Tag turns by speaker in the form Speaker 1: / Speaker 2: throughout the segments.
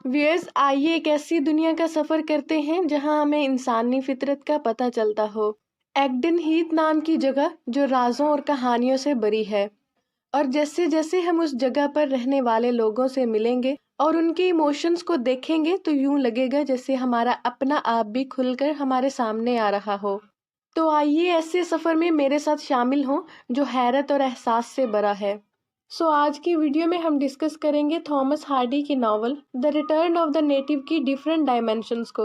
Speaker 1: Viewers, आइए एक ऐसी दुनिया का सफर करते हैं जहां हमें इंसानी फितरत का पता चलता हो। एग्डन हीथ नाम की जगह जो राजों और कहानियों से भरी है, और जैसे जैसे हम उस जगह पर रहने वाले लोगों से मिलेंगे और उनके इमोशंस को देखेंगे तो यूं लगेगा जैसे हमारा अपना आप भी खुलकर हमारे सामने आ रहा हो। तो आइए ऐसे सफर में मेरे साथ शामिल हों जो हैरत और एहसास से भरा है। आज की वीडियो में हम डिस्कस करेंगे थॉमस हार्डी की novel the return of the native की डिफरेंट डायमेंशंस को।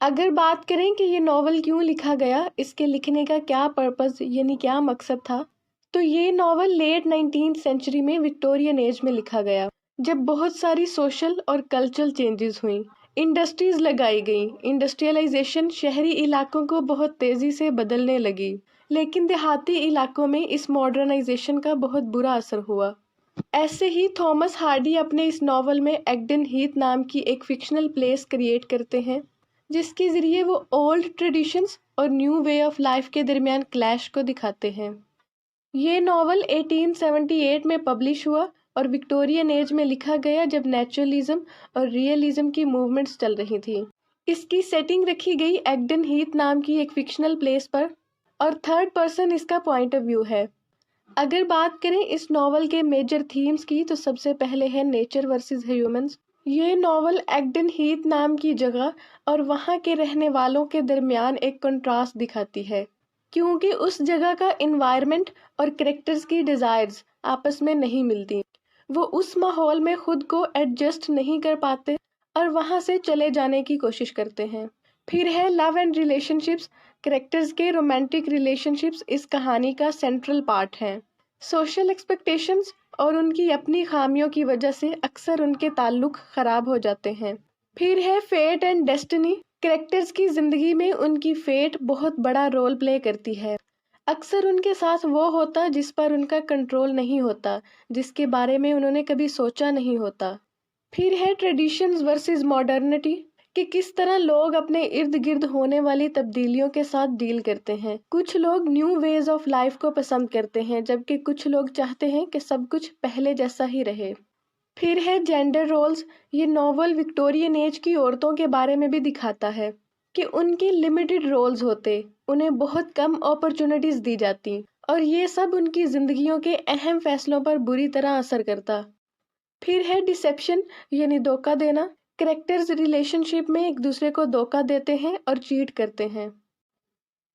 Speaker 1: अगर बात करें कि ये नॉवल क्यों लिखा गया, इसके लिखने का क्या पर्पस यानी क्या मकसद था, तो ये नॉवल लेट 19th सेंचुरी में विक्टोरियन एज में लिखा गया, जब बहुत सारी सोशल और कल्चरल चेंजेस हुई, इंडस्ट्रीज लगाई गई, इंडस्ट्रियलाइजेशन शहरी इलाकों को बहुत तेजी से बदलने लगी, लेकिन देहाती इलाकों में इस मॉडर्नाइजेशन का बहुत बुरा असर हुआ। ऐसे ही थॉमस हार्डी अपने इस नॉवल में एग्डन हीथ नाम की एक फिक्शनल प्लेस क्रिएट करते हैं, जिसके जरिए वो ओल्ड ट्रेडिशंस और न्यू वे ऑफ लाइफ के दरमियान क्लैश को दिखाते हैं। ये नॉवल 1878 में पब्लिश हुआ और विक्टोरियन एज में लिखा गया, जब नेचुरलिज्म और रियलिज्म की मूवमेंट्स चल रही थी। इसकी सेटिंग रखी गई एग्डन हीथ नाम की एक फिक्शनल प्लेस पर और थर्ड पर्सन इसका पॉइंट ऑफ व्यू है। अगर बात करें इस नॉवल के मेजर थीम्स की, तो सबसे पहले है नेचर वर्सेस ह्यूमंस। ये नॉवल एग्डन हीथ नाम की जगह और वहाँ के रहने वालों के दरमियान एक कंट्रास्ट दिखाती है, क्योंकि उस जगह का एनवायरनमेंट और कैरेक्टर्स की डिजायर्स आपस में नहीं मिलती। वो उस माहौल में खुद को एडजस्ट नहीं कर पाते और वहाँ से चले जाने की कोशिश करते हैं। फिर है लव एंड रिलेशनशिप्स। कैरेक्टर्स के रोमांटिक रिलेशनशिप्स इस कहानी का सेंट्रल पार्ट हैं। सोशल एक्सपेक्टेशंस और उनकी अपनी खामियों की वजह से अक्सर उनके ताल्लुक खराब हो जाते हैं। फिर है फेट एंड डेस्टिनी। कैरेक्टर्स की जिंदगी में उनकी फेट बहुत बड़ा रोल प्ले करती है। अक्सर उनके साथ वो होता जिस पर उनका कंट्रोल नहीं होता, जिसके बारे में उन्होंने कभी सोचा नहीं होता। फिर है ट्रेडिशंस वर्सेस मॉडर्निटी, कि किस तरह लोग अपने इर्द गिर्द होने वाली तब्दीलियों के साथ डील करते हैं। कुछ लोग न्यू वेज ऑफ लाइफ को पसंद करते हैं, जबकि कुछ लोग चाहते हैं कि सब कुछ पहले जैसा ही रहे। फिर है जेंडर रोल्स। ये नॉवल विक्टोरियन एज की औरतों के बारे में भी दिखाता है कि उनके लिमिटेड रोल्स होते, उन्हें बहुत कम अपॉर्चुनिटीज दी जाती और ये सब उनकी जिंदगियों के अहम फैसलों पर बुरी तरह असर करता। फिर है डिसेप्शन यानी धोखा देना। कैरेक्टर्स रिलेशनशिप में एक दूसरे को धोखा देते हैं और चीट करते हैं।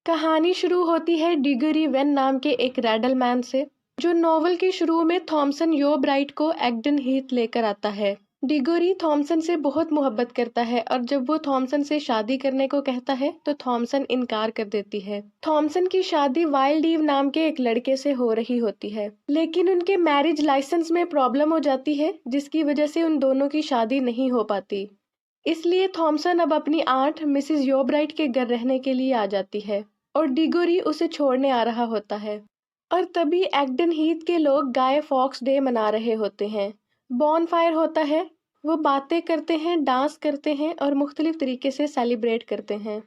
Speaker 1: कहानी शुरू होती है डिगोरी वेन नाम के एक रैडल मैन से, जो नॉवल के शुरू में थॉमसन योबराइट को एग्डन हीथ लेकर आता है। डिगोरी थॉमसन से बहुत मोहब्बत करता है और जब वो थॉमसन से शादी करने को कहता है तो थॉमसन इनकार कर देती है। थॉमसन की शादी वाइल्ड ईव नाम के एक लड़के से हो रही होती है, लेकिन उनके मैरिज लाइसेंस में प्रॉब्लम हो जाती है, जिसकी वजह से उन दोनों की शादी नहीं हो पाती। इसलिए थॉमसन अब अपनी आंट मिसिज योबराइट के घर रहने के लिए आ जाती है और डिगोरी उसे छोड़ने आ रहा होता है। और तभी एग्डन हीथ के लोग गाय फॉक्स डे मना रहे होते हैं। बॉनफायर होता है, वो बातें करते हैं, डांस करते हैं और मुख्तलिफ तरीके से सेलिब्रेट करते हैं।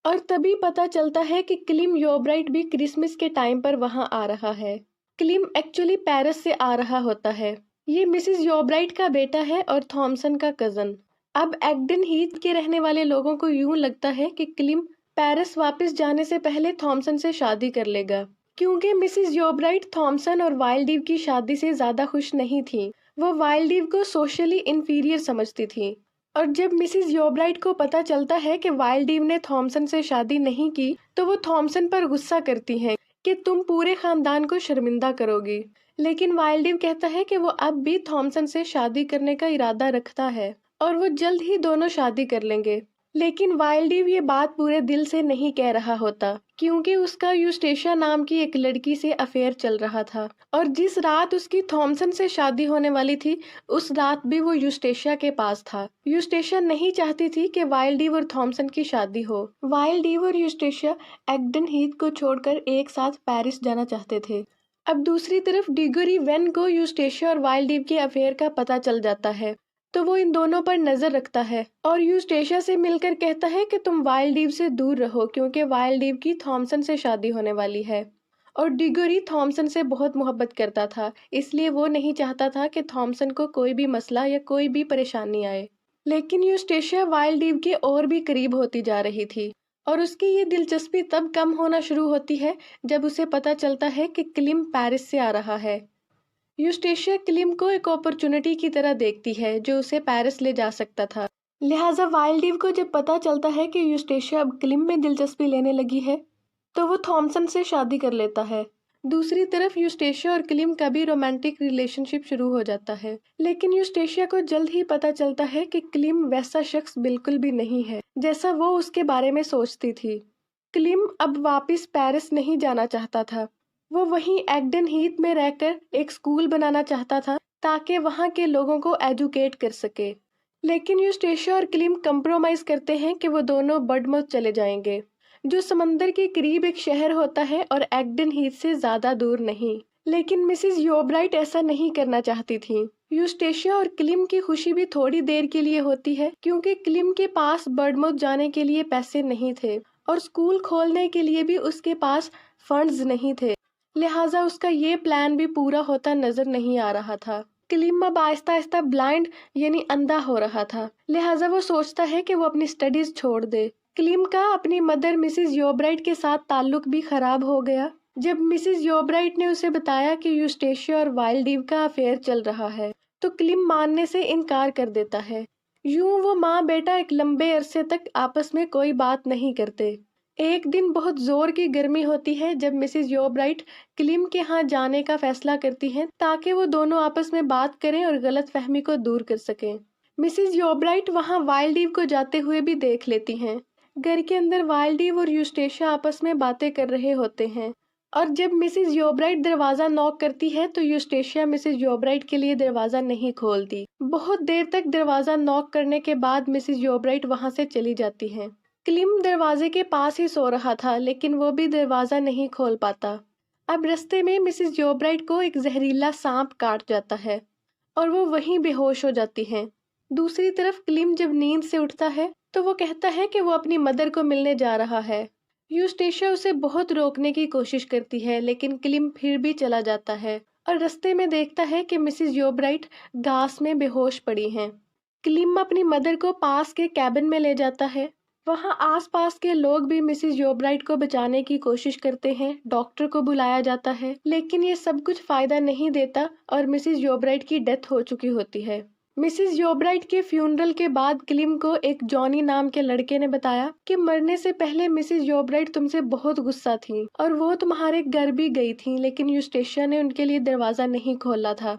Speaker 1: और तभी पता चलता है कि क्लिम योबराइट भी क्रिसमस के टाइम पर वहां आ रहा है। क्लिम एक्चुअली पेरिस से आ रहा होता है। ये मिसिज योबराइट का बेटा है और थॉमसन का कजन। अब एग्डन हीथ के रहने वाले लोगों को यूं लगता है कि क्लिम पेरिस वापस जाने से पहले थॉमसन से शादी कर लेगा, क्योंकि मिसिज योबराइट थॉमसन और वाइल्डीव की शादी से ज्यादा खुश नहीं थी। वो वाइल्डीव को सोशली इंफीरियर समझती थी। और जब मिसिज योबराइट को पता चलता है कि वाइल्डीव ने थॉमसन से शादी नहीं की, तो वो थॉमसन पर गुस्सा करती हैं कि तुम पूरे खानदान को शर्मिंदा करोगी। लेकिन वाइल्डीव कहता है कि वो अब भी थॉमसन से शादी करने का इरादा रखता है और वो जल्द ही दोनों शादी कर लेंगे। लेकिन वाइल्डीव ये बात पूरे दिल से नहीं कह रहा होता, क्योंकि उसका यूस्टेशिया नाम की एक लड़की से अफेयर चल रहा था और जिस रात उसकी थॉमसन से शादी होने वाली थी, उस रात भी वो यूस्टेशिया के पास था। यूस्टेशिया नहीं चाहती थी कि वाइल्डीव और थॉमसन की शादी हो। वाइल्डीव और यूस्टेशिया एग्डन हीथ को छोड़कर एक साथ पेरिस जाना चाहते थे। अब दूसरी तरफ डिगोरी वेन को यूस्टेशिया और वाइल्डीव के अफेयर का पता चल जाता है, तो वो इन दोनों पर नजर रखता है और यूस्टेशिया से मिलकर कहता है कि तुम वाइल्डीव से दूर रहो, क्योंकि वाइल्डीव की थॉमसन से शादी होने वाली है। और डिगोरी थॉमसन से बहुत मोहब्बत करता था, इसलिए वो नहीं चाहता था कि थॉमसन को कोई भी मसला या कोई भी परेशानी आए। लेकिन यूस्टेशिया वाइल्ड ईव के और भी करीब होती जा रही थी और उसकी ये दिलचस्पी तब कम होना शुरू होती है जब उसे पता चलता है कि क्लिम पेरिस से आ रहा है। यूस्टेशिया क्लिम को एक अपॉर्चुनिटी की तरह देखती है जो उसे पेरिस ले जा सकता था। लिहाजा वाइल्ड ईव को जब पता चलता है कि यूस्टेशिया अब क्लिम में दिलचस्पी लेने लगी है तो वो थॉमसन से शादी कर लेता है। दूसरी तरफ यूस्टेशिया और क्लिम का भी रोमांटिक रिलेशनशिप शुरू हो जाता है, लेकिन यूस्टेशिया को जल्द ही पता चलता है कि क्लिम वैसा शख्स बिल्कुल भी नहीं है जैसा वो उसके बारे में सोचती थी। क्लिम अब वापस पेरिस नहीं जाना चाहता था। वो वहीं एग्डन हीथ में रहकर एक स्कूल बनाना चाहता था ताकि वहाँ के लोगों को एजुकेट कर सके। लेकिन यूस्टेशिया और क्लिम कंप्रोमाइज करते हैं कि वो दोनों बर्डमouth चले जाएंगे, जो समंदर के करीब एक शहर होता है और एग्डन हीथ से ज्यादा दूर नहीं। लेकिन मिसिज योब्राइट ऐसा नहीं करना चाहती थी। यूस्टेशिया और क्लिम की खुशी भी थोड़ी देर के लिए होती है क्योंकि क्लिम के पास बर्डमouth जाने के लिए पैसे नहीं थे और स्कूल खोलने के लिए भी उसके पास फंड्स नहीं थे। लिहाजा उसका ये प्लान भी पूरा होता नजर नहीं आ रहा था। क्लिम अब आहिस्ता आहिस्ता ब्लाइंड यानी अंधा हो रहा था। लिहाजा वो सोचता है कि वो अपनी स्टडीज छोड़ दे। क्लिम का अपनी मदर मिसिज योब्राइट के साथ ताल्लुक भी खराब हो गया जब मिसिज योब्राइट ने उसे बताया कि यूस्टेशिया और वाइल्ड ईव का अफेयर चल रहा है, तो क्लिम मानने से इनकार कर देता है। यूं वो माँ बेटा एक लंबे अरसे तक आपस में कोई बात नहीं करते। एक दिन बहुत जोर की गर्मी होती है जब मिसिज योब्राइट क्लिम के यहाँ जाने का फैसला करती हैं ताकि वो दोनों आपस में बात करें और गलत फहमी को दूर कर सकें। मिसिज योब्राइट वहाँ वाइल्ड ईव को जाते हुए भी देख लेती हैं। घर के अंदर वाइल्ड ईव और यूस्टेशिया आपस में बातें कर रहे होते हैं और जब मिसिज योब्राइट दरवाजा नॉक करती है तो यूस्टेशिया मिसिज योब्राइट के लिए दरवाजा नहीं खोलती। बहुत देर तक दरवाजा नॉक करने के बाद मिसिज योब्राइट वहाँ से चली जाती हैं। क्लिम दरवाजे के पास ही सो रहा था लेकिन वो भी दरवाजा नहीं खोल पाता। अब रास्ते में मिसिज योब्राइट को एक जहरीला सांप काट जाता है और वो वहीं बेहोश हो जाती हैं। दूसरी तरफ क्लिम जब नींद से उठता है तो वो कहता है कि वो अपनी मदर को मिलने जा रहा है। यूस्टेशिया उसे बहुत रोकने की कोशिश करती है लेकिन क्लिम फिर भी चला जाता है और रास्ते में देखता है कि मिसिज योब्राइट घास में बेहोश पड़ी हैं। क्लिम अपनी मदर को पास के कैबिन में ले जाता है। वहाँ आसपास के लोग भी मिसिज योब्राइट को बचाने की कोशिश करते हैं। डॉक्टर को बुलाया जाता है लेकिन ये सब कुछ फायदा नहीं देता और मिसिज योब्राइट की डेथ हो चुकी होती है। मिसिज योब्राइट के फ्यूनरल के बाद क्लिम को एक जॉनी नाम के लड़के ने बताया कि मरने से पहले मिसिज योब्राइट तुमसे बहुत गुस्सा थी और वो तुम्हारे घर भी गई थी लेकिन यूस्टेशिया ने उनके लिए दरवाजा नहीं खोला था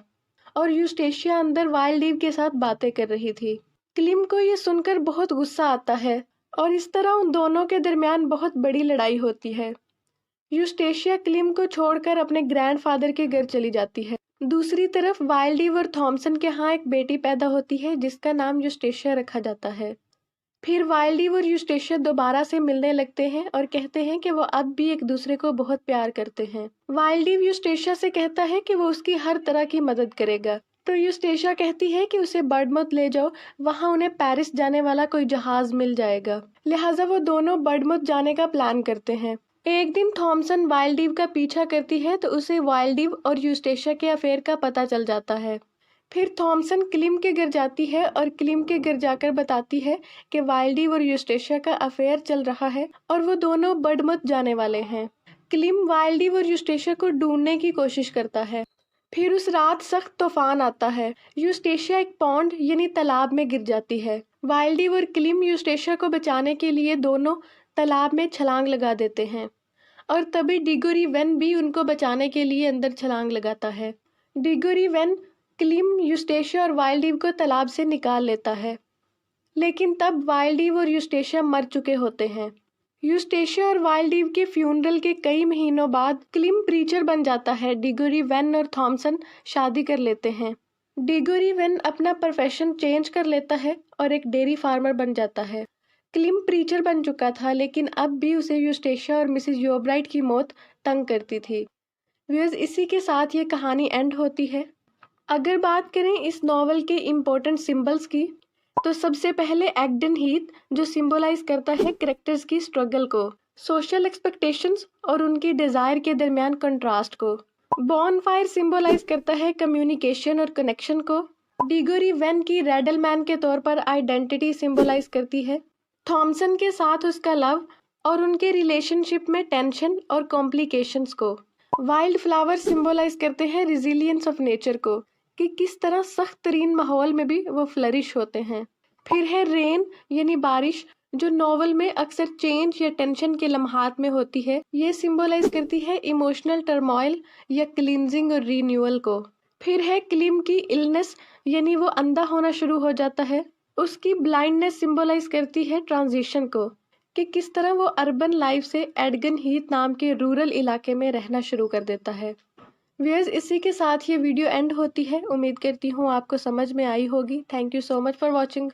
Speaker 1: और यूस्टेशिया अंदर वाइल्ड ईव के साथ बातें कर रही थी। क्लिम को ये सुनकर बहुत गुस्सा आता है और इस तरह उन दोनों के दरमियान बहुत बड़ी लड़ाई होती है। यूस्टेशिया क्लिम को छोड़कर अपने ग्रैंडफादर के घर चली जाती है। दूसरी तरफ वाइल्ड ईव और थॉमसन के यहाँ एक बेटी पैदा होती है जिसका नाम यूस्टेशिया रखा जाता है। फिर वाइल्ड ईव और यूस्टेशिया दोबारा से मिलने लगते हैं और कहते हैं कि वो अब भी एक दूसरे को बहुत प्यार करते हैं। वाइल्ड ईव यूस्टेशिया से कहता है कि वो उसकी हर तरह की मदद करेगा, तो यूस्टेशिया कहती है कि उसे बर्डमouth ले जाओ, वहाँ उन्हें पेरिस जाने वाला कोई जहाज मिल जाएगा। लिहाजा वो दोनों बर्डमouth जाने का प्लान करते हैं। एक दिन थॉमसन वाइल्ड ईव का पीछा करती है तो उसे वाइल्ड ईव और यूस्टेशिया के अफेयर का पता चल जाता है। फिर थॉमसन क्लिम के घर जाती है और क्लिम के घर जाकर बताती है कि वाइल्ड ईव और यूस्टेशिया का अफेयर चल रहा है और वो दोनों बर्डमouth जाने वाले हैं। क्लिम वाइल्ड ईव और यूस्टेशिया को ढूंढने की कोशिश करता है। फिर उस रात सख्त तूफान आता है। यूस्टेशिया एक पॉन्ड यानी तालाब में गिर जाती है। वाइल्ड ईव और क्लिम यूस्टेशिया को बचाने के लिए दोनों तालाब में छलांग लगा देते हैं और तभी डिगोरी वेन भी उनको बचाने के लिए अंदर छलांग लगाता है। डिगोरी वेन क्लिम, यूस्टेशिया और वाइल्ड ईव को तालाब से निकाल लेता है लेकिन तब वाइल्ड ईव और यूस्टेशिया मर चुके होते हैं। यूस्टेशिया और वाइल्ड ईव के फ्यूनरल के कई महीनों बाद क्लिम प्रीचर बन जाता है। डिगोरी वेन और थॉमसन शादी कर लेते हैं। डिगोरी वेन अपना प्रोफेशन चेंज कर लेता है और एक डेयरी फार्मर बन जाता है। क्लिम प्रीचर बन चुका था लेकिन अब भी उसे यूस्टेशिया और मिसिज योब्राइट की मौत तंग करती थी। व्यूअर्स, इसी के साथ ये कहानी एंड होती है। अगर बात करें इस नॉवल के इम्पोर्टेंट सिंबल्स की तो सबसे पहले एग्डन हीथ जो सिंबलाइज करता है कैरेक्टर्स की स्ट्रगल को, सोशल एक्सपेक्टेशंस और उनकी डिजायर के दरमियान कंट्रास्ट को। बॉनफायर सिंबलाइज करता है कम्युनिकेशन और कनेक्शन को। डिगोरी वेन की रेडलमैन के तौर पर आइडेंटिटी सिंबलाइज करती है। थॉमसन के साथ उसका लव और उनके रिलेशनशिप में टेंशन और कॉम्प्लिकेशंस को। वाइल्ड फ्लावर सिंबलाइज करते हैं रिजिलियंस ऑफ नेचर को, कि किस तरह सख्त तरीन माहौल में भी वो फ्लरिश होते हैं। फिर है रेन यानी बारिश, जो नॉवल में अक्सर चेंज या टेंशन के लम्हात में होती है। ये सिंबलाइज करती है इमोशनल टर्मोइल या क्लींजिंग और रीन्यूअल को। फिर है क्लिम की इलनेस, यानी वो अंधा होना शुरू हो जाता है। उसकी ब्लाइंडनेस सिंबलाइज करती है ट्रांजिशन को, कि किस तरह वो अर्बन लाइफ से एडगन हीथ नाम के रूरल इलाके में रहना शुरू कर देता है। व्यूअर्स, इसी के साथ ये वीडियो एंड होती है। उम्मीद करती हूँ आपको समझ में आई होगी। Thank you so much for watching.